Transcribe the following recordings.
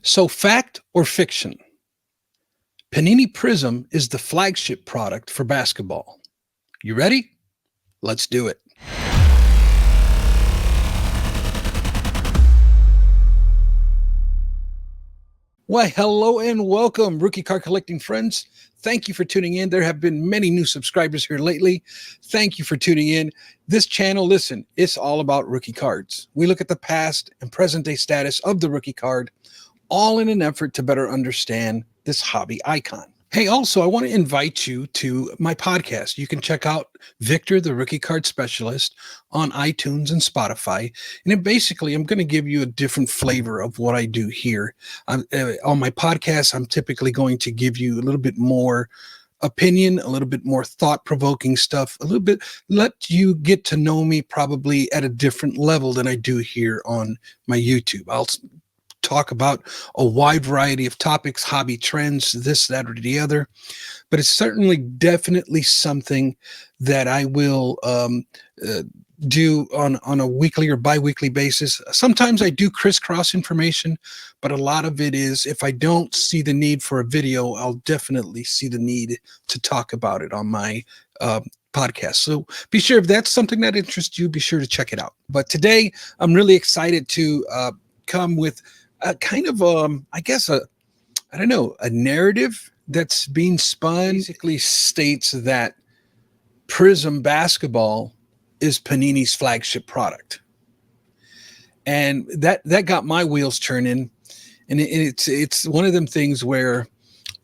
So, fact or fiction? Panini Prizm is the flagship product for basketball. You ready? Let's do it. Why, hello and welcome, rookie card collecting friends. Thank you for tuning in. There have been many new subscribers here lately. Thank you for tuning in. This channel, listen, it's all about rookie cards. We look at the past and present day status of the rookie card, all in an effort to better understand this hobby icon. Hey, also, I want to invite you to my podcast. You can check out Victor, the Rookie Card Specialist, on iTunes and Spotify. And then basically, I'm going to give you a different flavor of what I do here. On my podcast, I'm typically going to give you a little bit more opinion, a little bit more thought-provoking stuff, a little bit, let you get to know me probably at a different level than I do here on my YouTube. I'll talk about a wide variety of topics, hobby trends, this, that, or the other. But it's certainly definitely something that I will do on a weekly or bi-weekly basis. Sometimes I do crisscross information, but a lot of it is, if I don't see the need for a video, I'll definitely see the need to talk about it on my podcast. So be sure, if that's something that interests you, be sure to check it out. But today I'm really excited to come with a kind of, I guess, a narrative that's being spun. Basically states that Prizm Basketball is Panini's flagship product. And that got my wheels turning. And it's one of them things where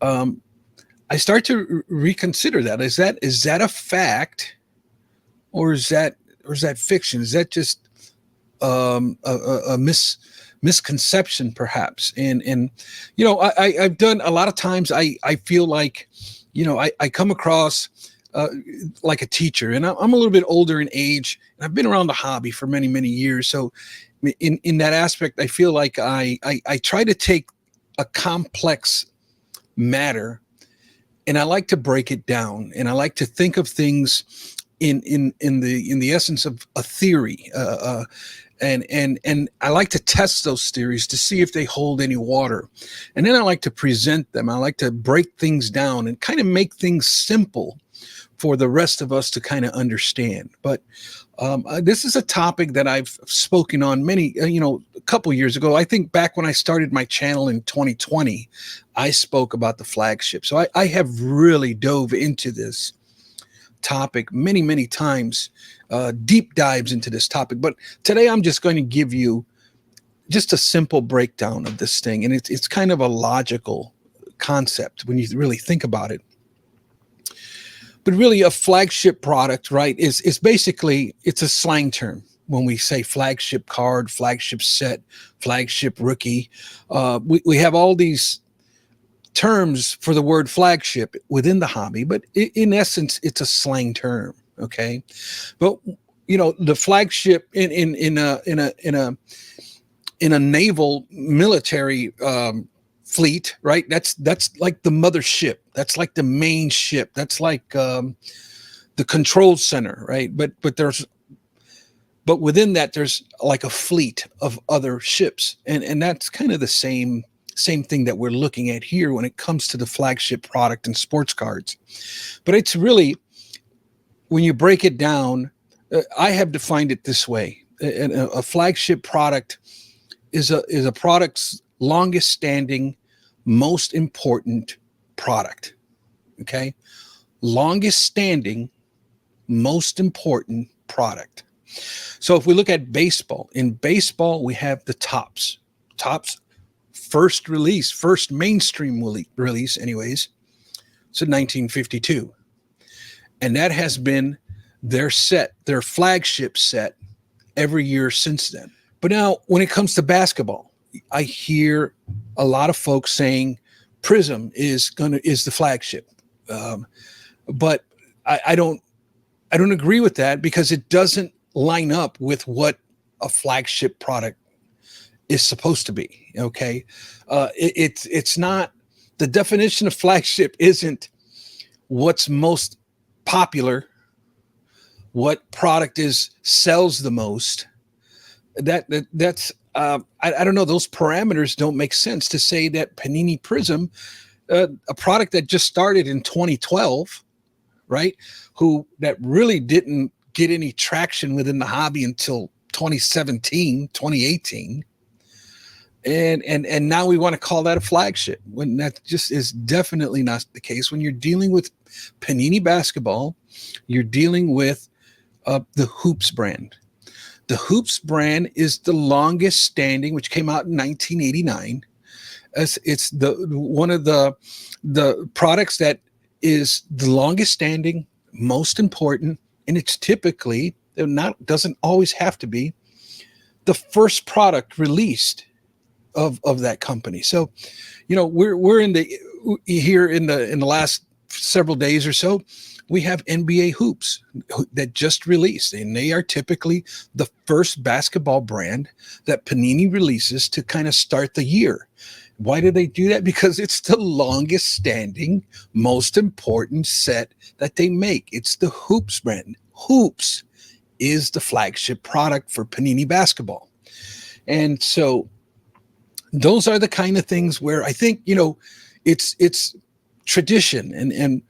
I start to reconsider that. Is that a fact, or is that fiction? Is that just a misconception perhaps? And you know, I've done a lot of times, I feel like, you know, I come across like a teacher, and I'm a little bit older in age, and I've been around the hobby for many years. So in that aspect, I feel like I try to take a complex matter, and I like to break it down, and I like to think of things in the essence of a theory, and I like to test those theories to see if they hold any water. And then I like to present them. I like to break things down and kind of make things simple for the rest of us to kind of understand. But this is a topic that I've spoken on many, a couple years ago. I think back when I started my channel in 2020, I spoke about the flagship. So I have really dove into this topic many times, deep dives into this topic. But today I'm just going to give you just a simple breakdown of this thing. And it's kind of a logical concept when you really think about it. But really, a flagship product, right, is basically, it's a slang term. When we say flagship card, flagship set, flagship rookie, we have all these terms for the word flagship within the hobby, but in essence, it's a slang term. Okay, but you know, the flagship in a naval military fleet, right? That's like the mothership. That's like the main ship. That's like the control center, right? But within that, there's like a fleet of other ships, and that's kind of the same thing that we're looking at here when it comes to the flagship product and sports cards. But it's really, when you break it down, I have defined it this way: a flagship product is a product's longest standing, most important product. Okay, longest standing, most important product. So if we look at baseball, in baseball we have the Topps first mainstream release anyways. It's in 1952, and that has been their flagship set every year since then. But now when it comes to basketball, I hear a lot of folks saying Prizm is the flagship, but I don't agree with that, because it doesn't line up with what a flagship product is supposed to be. Okay, it's not, the definition of flagship isn't what's most popular, what product sells the most. That's I don't know, those parameters don't make sense to say that Panini Prizm, a product that just started in 2012, right? That really didn't get any traction within the hobby until 2017, 2018. And now we want to call that a flagship when that just is definitely not the case. When you're dealing with Panini Basketball, you're dealing with the Hoops brand. The Hoops brand is the longest standing, which came out in 1989. It's the one of the products that is the longest standing, most important, and it's typically doesn't always have to be the first product released of that company. So, we're in the last several days or so, we have NBA hoops that just released, and they are typically the first basketball brand that Panini releases to kind of start the year. Why do they do that? Because it's the longest standing, most important set that they make. It's the Hoops brand. Hoops is the flagship product for Panini Basketball. And so those are the kind of things where I think, it's tradition, and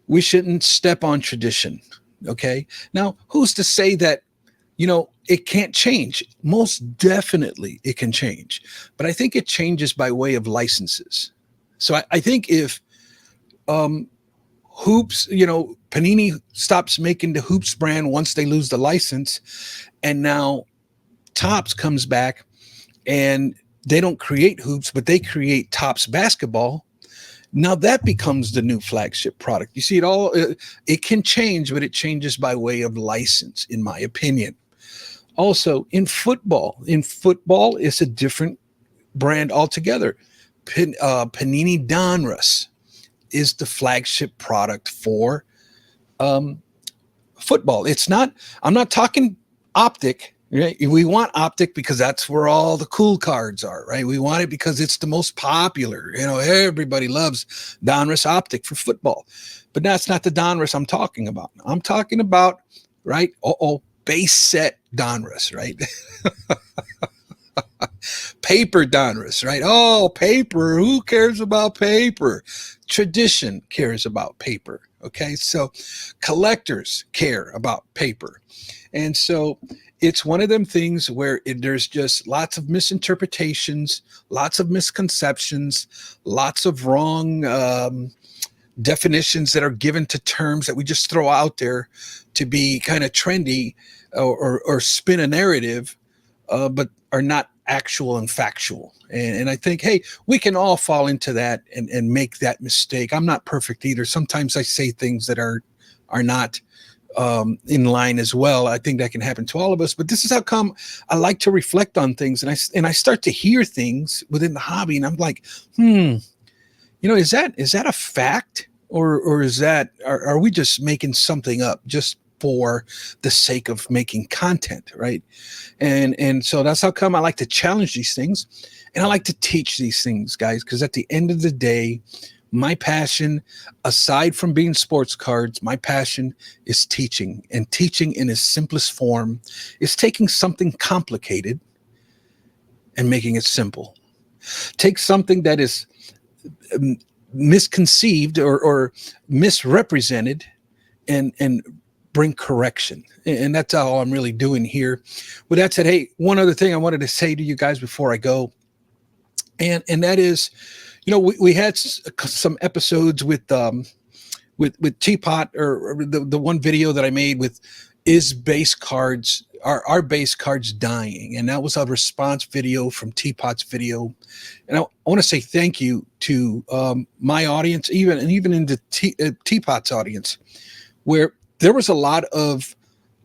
we shouldn't step on tradition. Okay. Now, who's to say that, it can't change? Most definitely it can change, but I think it changes by way of licenses. So I think if Hoops, Panini stops making the Hoops brand once they lose the license, and now Topps comes back and they don't create Hoops, but they create Topps Basketball. Now that becomes the new flagship product. You see, it can change, but it changes by way of license, in my opinion. Also, in football is a different brand altogether. Panini Donruss is the flagship product for football. I'm not talking Optic. Right? We want Optic because that's where all the cool cards are, right? We want it because it's the most popular. Everybody loves Donruss Optic for football, but that's not the Donruss I'm talking about. I'm talking about, right? Base set Donruss, right? Paper Donruss, right? Oh, paper. Who cares about paper? Tradition cares about paper. Okay. So collectors care about paper. And so it's one of them things where there's just lots of misinterpretations, lots of misconceptions, lots of wrong definitions that are given to terms that we just throw out there to be kind of trendy or spin a narrative, but are not actual and factual. And I think, hey, we can all fall into that and make that mistake. I'm not perfect either. Sometimes I say things that are not in line as well. I think that can happen to all of us, but this is how come I like to reflect on things, and I start to hear things within the hobby, and I'm like, is that a fact, or is that are we just making something up just for the sake of making content, right? And so that's how come I like to challenge these things, and I like to teach these things, guys, because at the end of the day, my passion, aside from being sports cards, my passion is teaching, and teaching in its simplest form is taking something complicated and making it simple. Take something that is misconceived or misrepresented and bring correction. And that's all I'm really doing here. With that said, hey, one other thing I wanted to say to you guys before I go, and that is, we had some episodes with Teapot, or the one video that I made with is base cards, our base cards dying, and that was a response video from Teapot's video. And I want to say thank you to my audience, even in the Teapot's audience, where there was a lot of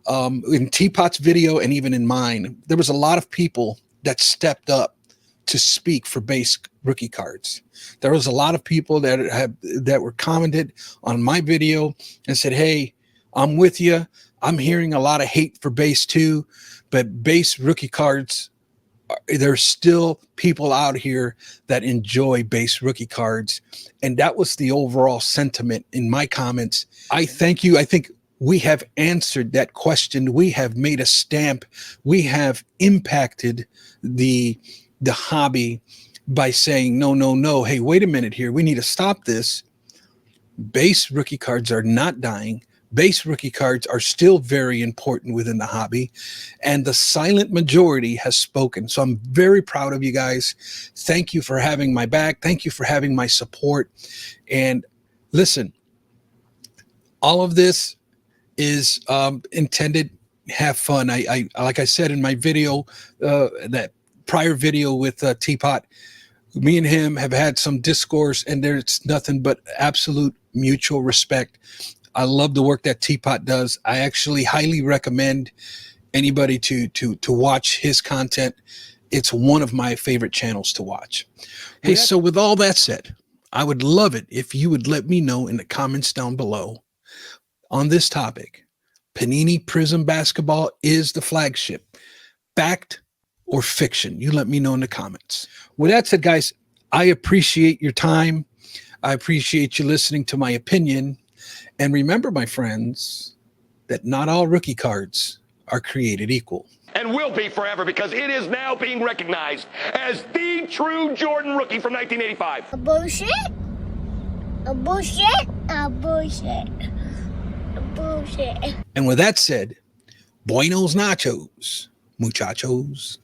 in Teapot's video, and even in mine, there was a lot of people that stepped up to speak for base rookie cards. There was a lot of people that were commented on my video and said, hey, I'm with you. I'm hearing a lot of hate for base too, but base rookie cards, there's still people out here that enjoy base rookie cards. And that was the overall sentiment in my comments. I thank you. I think we have answered that question. We have made a stamp. We have impacted the hobby by saying, no, no, no. Hey, wait a minute here. We need to stop this. Base rookie cards are not dying. Base rookie cards are still very important within the hobby, and the silent majority has spoken. So I'm very proud of you guys. Thank you for having my back. Thank you for having my support. And listen, all of this is intended have fun. I like I said in my video, that prior video with Teapot, me and him have had some discourse, and there's nothing but absolute mutual respect. I love the work that Teapot does. I actually highly recommend anybody to watch his content. It's one of my favorite channels to watch. Hey, so with all that said, I would love it if you would let me know in the comments down below on this topic. Panini Prizm Basketball is the flagship. Fact or fiction? You let me know in the comments. With that said, guys, I appreciate your time. I appreciate you listening to my opinion. And remember, my friends, that not all rookie cards are created equal. And will be forever, because it is now being recognized as the true Jordan rookie from 1985. A bullshit? A bullshit? A bullshit? A bullshit? And with that said, buenos nachos, muchachos.